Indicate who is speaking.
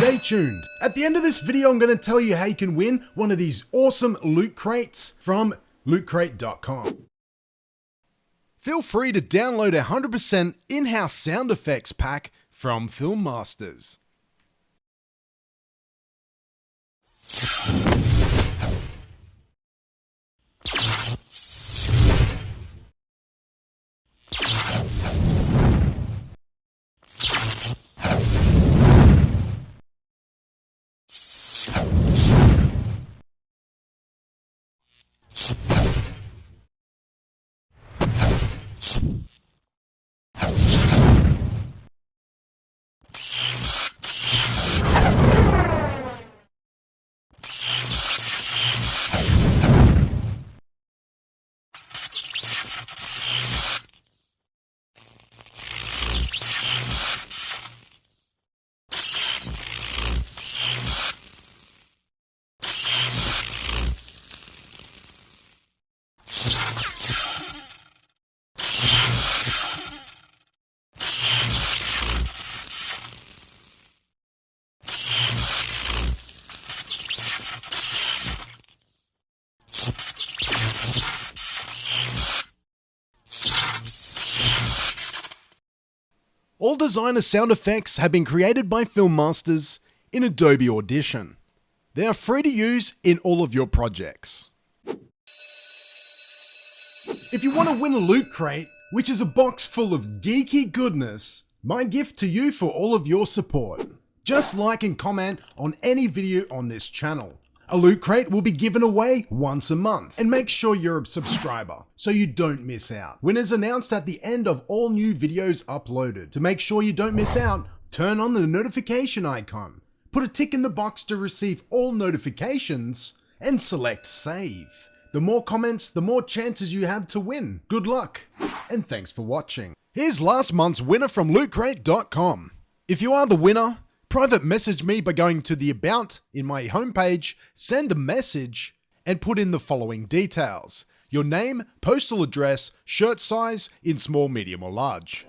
Speaker 1: Stay tuned. At the end of this video, I'm going to tell you how you can win one of these awesome loot crates from lootcrate.com. Feel free to download a 100% in-house sound effects pack from Filmmasters. All designer sound effects have been created by Filmmasters in Adobe Audition. They are free to use in all of your projects. If you want to win a loot crate, which is a box full of geeky goodness, my gift to you for all of your support. Just like and comment on any video on this channel. A loot crate will be given away once a month, and make sure you're a subscriber so you don't miss out. Winners announced at the end of all new videos uploaded. To make sure you don't miss out, turn on the notification icon, put a tick in the box to receive all notifications, and select save. The more comments, the more chances you have to win. Good luck, and thanks for watching. Here's last month's winner from lootcrate.com. If you are the winner, private message me by going to the About in my homepage, send a message, and put in the following details: your name, postal address, shirt size in small, medium, or large.